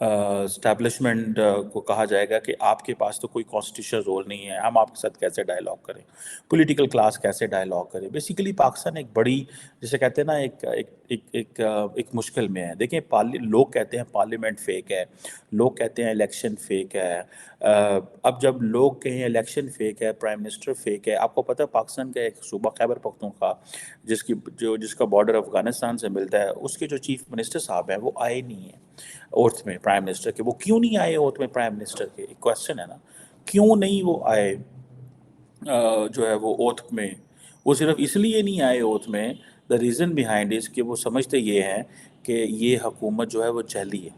Establishment کو کہا جائے گا کہ آپ کے پاس تو کوئی کانسٹیٹیوشنل رول نہیں ہے، ہم آپ کے ساتھ کیسے ڈائلاگ کریں، پولیٹیکل کلاس کیسے ڈائلاگ کرے. بیسیکلی پاکستان ایک بڑی، جسے کہتے ہیں نا، ایک مشکل میں ہے. دیکھیں، لوگ کہتے ہیں پارلیمنٹ فیک ہے، لوگ کہتے ہیں الیکشن فیک ہے. اب جب لوگ کہیں الیکشن فیک ہے، پرائم منسٹر فیک ہے، آپ کو پتہ ہے پاکستان کا ایک صوبہ خیبر پختونخوا جس کا بارڈر افغانستان سے ملتا ہے، اس کے جو چیف منسٹر صاحب ہیں وہ آئے نہیں ہیں اوتھ میں پرائم منسٹر کے. وہ کیوں نہیں آئے اوتھ میں پرائم منسٹر کے؟ ایک کوشچن ہے نا، کیوں نہیں وہ آئے جو ہے وہ اوتھ میں؟ وہ صرف اس لیے نہیں آئے اوتھ میں، دا ریزن بیہائنڈ از کہ وہ سمجھتے یہ ہیں کہ یہ حکومت جو ہے وہ جعلی ہے.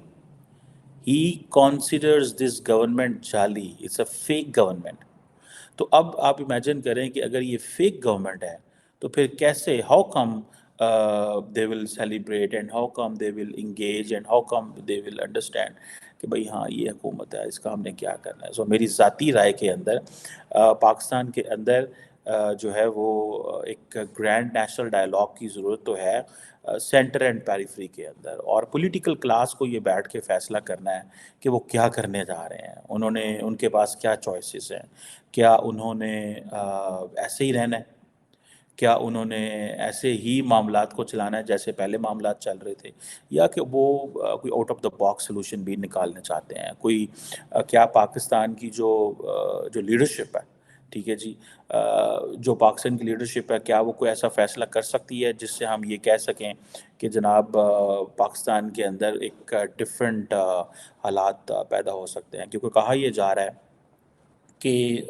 ہی considers دس گورنمنٹ جعلی، اٹس اے فیک گورنمنٹ. تو اب آپ امیجن کریں کہ اگر یہ فیک گورنمنٹ ہے تو پھر کیسے، how come they will celebrate and how come they will engage and how come they will understand کہ بھئی ہاں یہ حکومت ہے، اس کا ہم نے کیا کرنا ہے. سو میری ذاتی رائے کے اندر پاکستان کے اندر جو ہے وہ ایک گرینڈ نیشنل ڈائلاگ کی ضرورت تو ہے سینٹر اینڈ پیریفری کے اندر، اور پولیٹیکل کلاس کو یہ بیٹھ کے فیصلہ کرنا ہے کہ وہ کیا کرنے جا رہے ہیں. ان کے پاس کیا چوائسیز ہیں. کیا انہوں نے ایسے ہی رہنا ہے؟ کیا انہوں نے ایسے ہی معاملات کو چلانا ہے جیسے پہلے معاملات چل رہے تھے، یا کہ وہ کوئی out of the box solution بھی نکالنا چاہتے ہیں؟ کوئی کیا پاکستان کی جو لیڈرشپ ہے، ٹھیک ہے جی، جو پاکستان کی لیڈرشپ ہے، کیا وہ کوئی ایسا فیصلہ کر سکتی ہے جس سے ہم یہ کہہ سکیں کہ جناب پاکستان کے اندر ایک ڈفرینٹ حالات پیدا ہو سکتے ہیں؟ کیونکہ کہا یہ جا رہا ہے کہ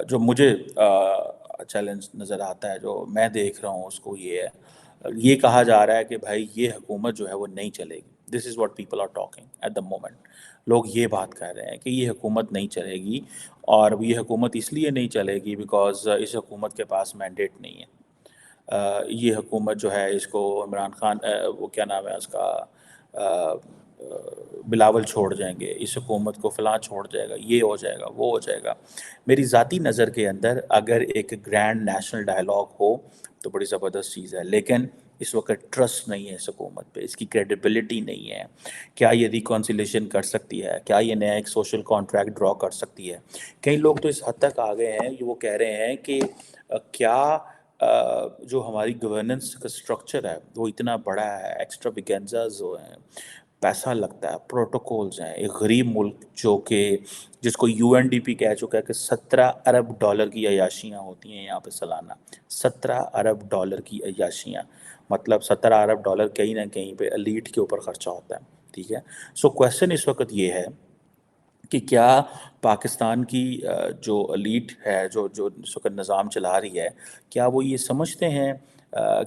جو مجھے چیلنج نظر آتا ہے، جو میں دیکھ رہا ہوں، اس کو یہ کہا جا رہا ہے کہ بھائی یہ حکومت جو ہے وہ نہیں چلے گی. This is what people are talking at the moment. لوگ یہ بات کہہ رہے ہیں کہ یہ حکومت نہیں چلے گی، اور یہ حکومت اس لیے نہیں چلے گی بیکاز اس حکومت کے پاس مینڈیٹ نہیں ہے. یہ حکومت جو ہے، اس کو عمران خان وہ کیا نام ہے اس کا، بلاول چھوڑ جائیں گے، اس حکومت کو فلاں چھوڑ جائے گا، یہ ہو جائے گا، وہ ہو جائے گا. میری ذاتی نظر کے اندر اگر ایک گرینڈ نیشنل ڈائلاگ ہو تو بڑی زبردست چیز ہے، لیکن اس وقت ٹرسٹ نہیں ہے اس حکومت پہ، اس کی کریڈیبلٹی نہیں ہے. کیا یہ ریکانسیلیشن کر سکتی ہے؟ کیا یہ نیا ایک سوشل کانٹریکٹ ڈرا کر سکتی ہے؟ کئی لوگ تو اس حد تک آ گئے ہیں کہ وہ کہہ رہے ہیں کہ کیا جو ہماری گورننس کا اسٹرکچر ہے وہ اتنا بڑا ہے، ایکسٹرا ویگنزاز ہیں، پیسہ لگتا ہے، پروٹوکولز ہیں. ایک غریب ملک جس کو یو این ڈی پی کہہ چکا ہے کہ 17 ارب ڈالر کی عیاشیاں ہوتی ہیں یہاں پہ سالانہ. 17 ارب ڈالر کی عیاشیاں، مطلب 17 ارب ڈالر کہیں نہ کہیں پہ ایلیٹ کے اوپر خرچہ ہوتا ہے. ٹھیک ہے. سو کویشچن اس وقت یہ ہے کہ کیا پاکستان کی جو ایلیٹ ہے، جو اس وقت نظام چلا رہی ہے، کیا وہ یہ سمجھتے ہیں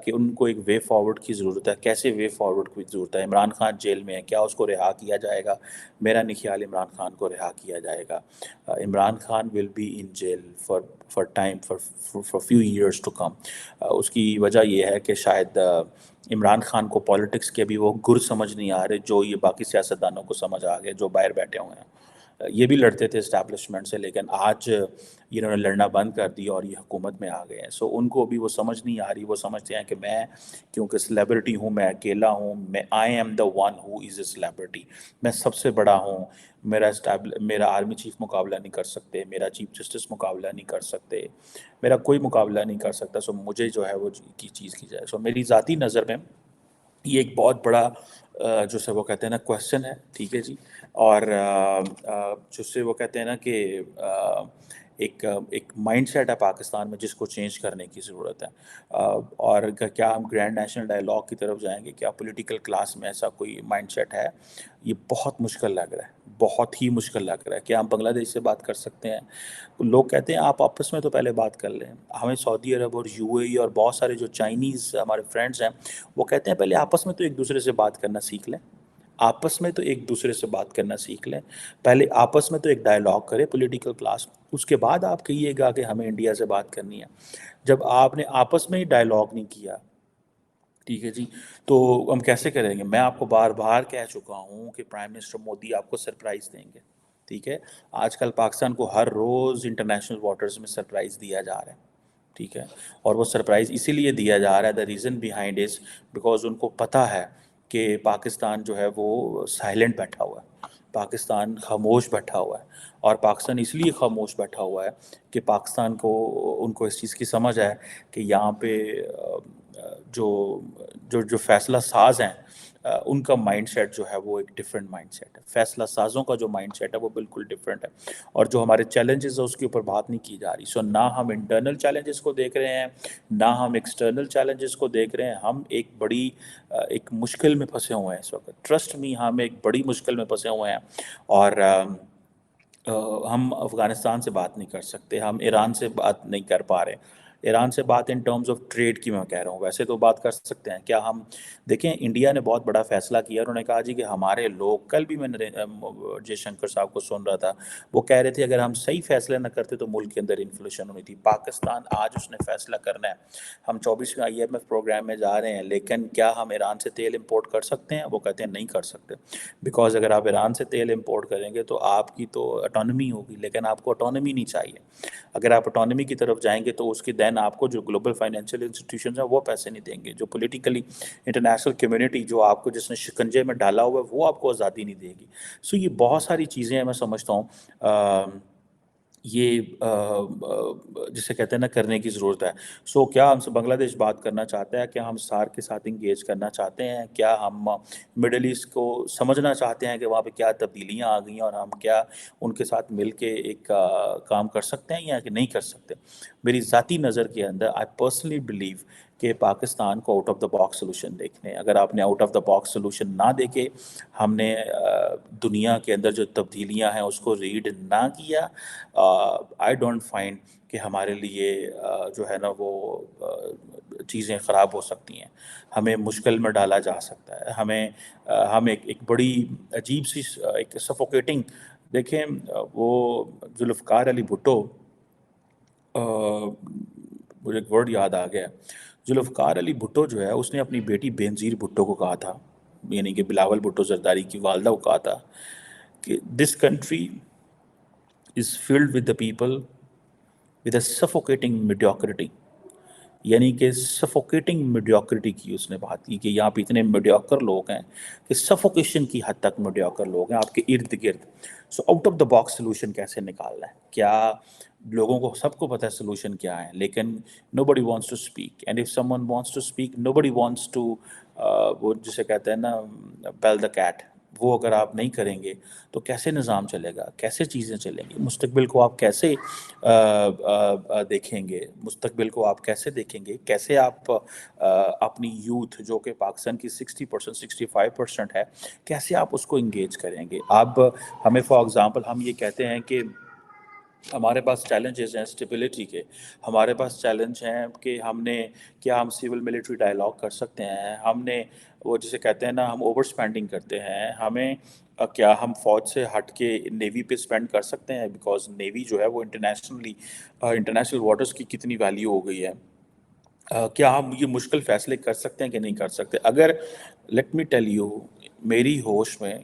کہ ان کو ایک وے فارورڈ کی ضرورت ہے؟ کیسے وے فارورڈ کی ضرورت ہے؟ عمران خان جیل میں ہے، کیا اس کو رہا کیا جائے گا؟ میرا نہیں خیال عمران خان کو رہا کیا جائے گا. Imran Khan will be in jail for time for few years to come. اس کی وجہ یہ ہے کہ شاید عمران خان کو پالیٹکس کے بھی وہ گر سمجھ نہیں آ رہے جو یہ باقی سیاستدانوں کو سمجھ آ گئے جو باہر بیٹھے ہوئے ہیں. یہ بھی لڑتے تھے اسٹیبلشمنٹ سے، لیکن آج انہوں نے لڑنا بند کر دیا اور یہ حکومت میں آ گئے ہیں. سو ان کو بھی وہ سمجھ نہیں آ رہی. وہ سمجھتے ہیں کہ میں کیونکہ سلیبریٹی ہوں، میں اکیلا ہوں، میں I am the one who is a celebrity, میں سب سے بڑا ہوں، میرا آرمی چیف مقابلہ نہیں کر سکتے، میرا چیف جسٹس مقابلہ نہیں کر سکتے، میرا کوئی مقابلہ نہیں کر سکتا. سو مجھے جو ہے وہ چیز کی جائے. سو میری ذاتی نظر میں یہ ایک بہت بڑا جو سے وہ کہتے ہیں نا کویشچن ہے. ٹھیک ہے جی. اور جو سے وہ کہتے ہیں نا کہ ایک مائنڈ سیٹ ہے پاکستان میں جس کو چینج کرنے کی ضرورت ہے. اور کیا ہم گرینڈ نیشنل ڈائلاگ کی طرف جائیں گے؟ کیا پولیٹیکل کلاس میں ایسا کوئی مائنڈ سیٹ ہے؟ یہ بہت مشکل لگ رہا ہے، بہت ہی مشکل لگ رہا ہے. کیا ہم بنگلہ دیش سے بات کر سکتے ہیں؟ لوگ کہتے ہیں آپ آپس میں تو پہلے بات کر لیں. ہمیں سعودی عرب اور یو اے ای اور بہت سارے جو چائنیز ہمارے فرینڈز ہیں وہ کہتے ہیں پہلے آپس میں تو ایک دوسرے سے بات کرنا سیکھ لیں، آپس میں تو ایک دوسرے سے بات کرنا سیکھ لیں، پہلے آپس میں تو ایک ڈائلاگ کرے پولیٹیکل کلاس، اس کے بعد آپ کہیے گا کہ ہمیں انڈیا سے بات کرنی ہے. جب آپ نے آپس میں ہی ڈائلاگ نہیں کیا، ٹھیک ہے جی، تو ہم کیسے کریں گے؟ میں آپ کو بار بار کہہ چکا ہوں کہ پرائم منسٹر مودی آپ کو سرپرائز دیں گے. ٹھیک ہے. آج کل پاکستان کو ہر روز انٹرنیشنل واٹرز میں سرپرائز دیا جا رہا ہے. ٹھیک ہے. اور وہ سرپرائز اسی لیے دیا جا رہا ہے، the reason behind is because ان کو پتہ ہے کہ پاکستان جو ہے وہ سائلنٹ بیٹھا ہوا ہے، پاکستان خاموش بیٹھا ہوا ہے، اور پاکستان اس لیے خاموش بیٹھا ہوا ہے کہ پاکستان کو ان کو اس چیز کی سمجھ ہے کہ یہاں پہ جو جو جو فیصلہ ساز ہیں ان کا مائنڈ سیٹ جو ہے وہ ایک ڈفرینٹ مائنڈ سیٹ ہے، فیصلہ سازوں کا جو مائنڈ سیٹ ہے وہ بالکل ڈفرینٹ ہے، اور جو ہمارے چیلنجز ہیں اس کے اوپر بات نہیں کی جا رہی. سو نہ ہم انٹرنل چیلنجز کو دیکھ رہے ہیں، نہ ہم ایکسٹرنل چیلنجز کو دیکھ رہے ہیں. ہم ایک بڑی ایک مشکل میں پھنسے ہوئے ہیں اس وقت، ٹرسٹ می ہم ایک بڑی مشکل میں پھنسے ہوئے ہیں. اور ہم افغانستان سے بات نہیں کر سکتے، ہم ایران سے بات نہیں کر پا رہے. ایران سے بات ان ٹرمز آف ٹریڈ کی میں کہہ رہا ہوں، ویسے تو بات کر سکتے ہیں. کیا ہم دیکھیں انڈیا نے بہت بڑا فیصلہ کیا، انہوں نے کہا جی کہ ہمارے لوگ، کل بھی میں جے شنکر صاحب کو سن رہا تھا، وہ کہہ رہے تھے اگر ہم صحیح فیصلے نہ کرتے تو ملک کے اندر انفلیشن ہونی تھی. پاکستان آج اس نے فیصلہ کرنا ہے. ہم 24ویں IMF پروگرام میں جا رہے ہیں، لیکن کیا ہم ایران سے تیل امپورٹ کر سکتے ہیں؟ وہ کہتے ہیں نہیں کر سکتے، بیکاز اگر آپ ایران سے تیل امپورٹ کریں گے تو آپ کی تو اٹانومی ہوگی، لیکن آپ کو اٹانومی نہیں چاہیے. اگر آپ اٹانومی کی طرف جائیں گے تو اس کی دین آپ کو جو گلوبل فائنینشیل انسٹیٹیوشنز ہیں وہ پیسے نہیں دیں گے، جو پولیٹیکلی انٹرنیشنل کمیونٹی جو آپ کو جس نے شکنجے میں ڈالا ہوا ہے وہ آپ کو آزادی نہیں دے گی. سو یہ بہت ساری چیزیں ہیں، میں سمجھتا ہوں یہ جسے کہتے ہیں نا کرنے کی ضرورت ہے. سو کیا ہم سے بنگلہ دیش بات کرنا چاہتا ہے؟ کیا ہم سارک کے ساتھ انگیج کرنا چاہتے ہیں؟ کیا ہم مڈل ایسٹ کو سمجھنا چاہتے ہیں کہ وہاں پہ کیا تبدیلیاں آ گئی ہیں اور ہم کیا ان کے ساتھ مل کے ایک کام کر سکتے ہیں یا کہ نہیں کر سکتے؟ میری ذاتی نظر کے اندر آئی پرسنلی بلیو کہ پاکستان کو out of the box solution دیکھنے. اگر آپ نے out of the box solution نہ دیکھے، ہم نے دنیا کے اندر جو تبدیلیاں ہیں اس کو ریڈ نہ کیا، آئی ڈونٹ فائنڈ کہ ہمارے لیے جو ہے نا وہ چیزیں خراب ہو سکتی ہیں، ہمیں مشکل میں ڈالا جا سکتا ہے. ہم ایک بڑی عجیب سی ایک سفوکیٹنگ. دیکھیں وہ ذوالفقار علی بھٹو، مجھے ایک ورڈ یاد آ گیا، ذوالفقار علی بھٹو جو ہے اس نے اپنی بیٹی بینظیر بھٹو کو کہا تھا، یعنی کہ بلاول بھٹو زرداری کی والدہ کو کہا تھا کہ this country is filled with the people with a suffocating mediocrity. یعنی کہ سفوکیٹنگ میڈیوکریٹی کی اس نے بات کی کہ یہاں پہ اتنے میڈیوکر لوگ ہیں کہ سفوکیشن کی حد تک میڈیوکر لوگ ہیں آپ کے ارد گرد. So out of the box solution کیسے نکالنا ہے؟ کیا لوگوں کو سب کو پتہ ہے سلوشن کیا ہے، لیکن nobody wants to speak, and if someone wants to speak nobody wants to, وہ جسے کہتے ہیں نا بیل دا کیٹ، وہ اگر آپ نہیں کریں گے تو کیسے نظام چلے گا، کیسے چیزیں چلیں گی، مستقبل کو آپ کیسے دیکھیں گے، مستقبل کو آپ کیسے دیکھیں گے، کیسے آپ اپنی یوتھ جو کہ پاکستان کی 60% 65% ہے، کیسے آپ اس کو انگیج کریں گے؟ آپ ہمیں فار ایگزامپل ہم یہ کہتے ہیں کہ ہمارے پاس چیلنجز ہیں اسٹیبلٹی کے، ہمارے پاس چیلنج ہیں کہ کیا ہم سول ملٹری ڈائلاگ کر سکتے ہیں، ہم نے وہ جسے کہتے ہیں نا ہم اوور سپینڈنگ کرتے ہیں، ہمیں کیا ہم فوج سے ہٹ کے نیوی پہ سپینڈ کر سکتے ہیں؟ بیکاز نیوی جو ہے وہ انٹرنیشنل واٹرز کی کتنی ویلیو ہو گئی ہے. کیا ہم یہ مشکل فیصلے کر سکتے ہیں کہ نہیں کر سکتے؟ اگر لیٹ می ٹیل یو، میری ہوش میں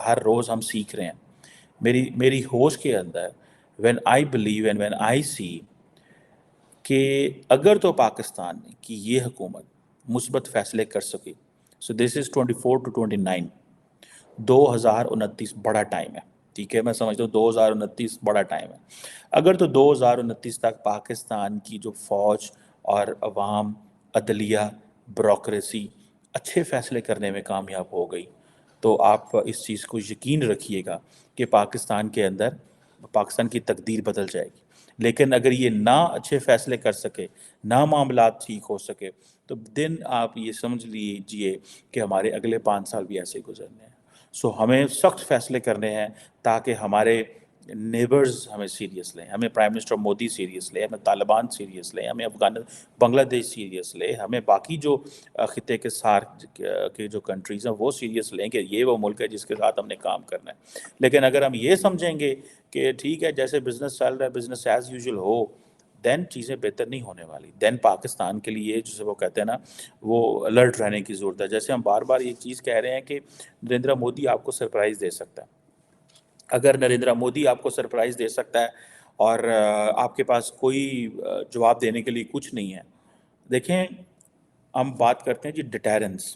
ہر روز ہم سیکھ رہے ہیں. میری ہوش کے اندر when I believe and when I see کہ اگر تو پاکستان کی یہ حکومت مثبت فیصلے کر سکے، سو دس از 24 to 29، 2029 بڑا ٹائم ہے. ٹھیک ہے، میں سمجھتا ہوں 2029 بڑا ٹائم ہے. اگر تو 2029 تک پاکستان کی جو فوج اور عوام، عدلیہ، بیوروکریسی اچھے فیصلے کرنے میں کامیاب ہو گئی تو آپ اس چیز کو یقین رکھیے گا کہ پاکستان کے اندر پاکستان کی تقدیر بدل جائے گی. لیکن اگر یہ نہ اچھے فیصلے کر سکے، نہ معاملات ٹھیک ہو سکے، تو دن آپ یہ سمجھ لیجئے کہ ہمارے اگلے 5 سال بھی ایسے گزرنے ہیں. سو ہمیں سخت فیصلے کرنے ہیں تاکہ ہمارے نیبرز ہمیں سیریس لیں، ہمیں پرائم منسٹر مودی سیریس لیں، ہمیں طالبان سیریس لیں، ہمیں بنگلہ دیش سیریس لیں، ہمیں باقی جو خطے کے سارک کے جو کنٹریز ہیں وہ سیریس لیں کہ یہ وہ ملک ہے جس کے ساتھ ہم نے کام کرنا ہے. لیکن اگر ہم یہ سمجھیں گے کہ ٹھیک ہے جیسے بزنس چل رہا ہے بزنس ایز یوزول ہو، دین چیزیں بہتر نہیں ہونے والی. دین پاکستان کے لیے جسے وہ کہتے ہیں نا وہ الرٹ رہنے کی ضرورت ہے. جیسے ہم بار بار یہ چیز کہہ رہے ہیں کہ نریندر مودی آپ کو سرپرائز دے سکتا ہے. اگر نریندر مودی آپ کو سرپرائز دے سکتا ہے اور آپ کے پاس کوئی جواب دینے کے لیے کچھ نہیں ہے، دیکھیں ہم بات کرتے ہیں جی ڈیٹیرنس.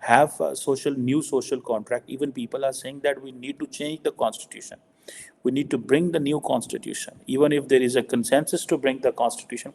have a new social contract. Even people are saying that we need to change the constitution. We need to bring the new constitution. Even if there is a consensus to bring the constitution,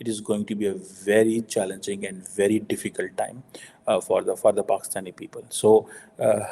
it is going to be a very challenging and very difficult time for the Pakistani people. So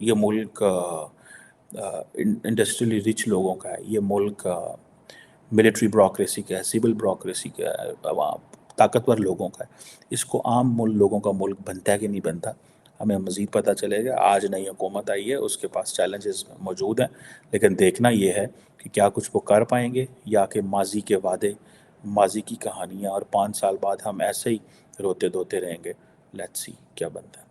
یہ ملک انڈسٹریلی rich لوگوں کا ہے، یہ ملک military bureaucracy کا ہے، civil bureaucracy کا ہے، طاقتور لوگوں کا ہے۔ اس کو عام لوگوں کا ملک بنتا ہے کہ نہیں بنتا، ہمیں مزید پتہ چلے گا۔ آج نئی حکومت آئی ہے، اس کے پاس چیلنجز موجود ہیں، لیکن دیکھنا یہ ہے کہ کیا کچھ وہ کر پائیں گے، یا کہ ماضی کے وعدے، ماضی کی کہانیاں، اور 5 سال بعد ہم ایسے ہی روتے دھوتے رہیں گے۔ لیٹس سی کیا بنتا ہے۔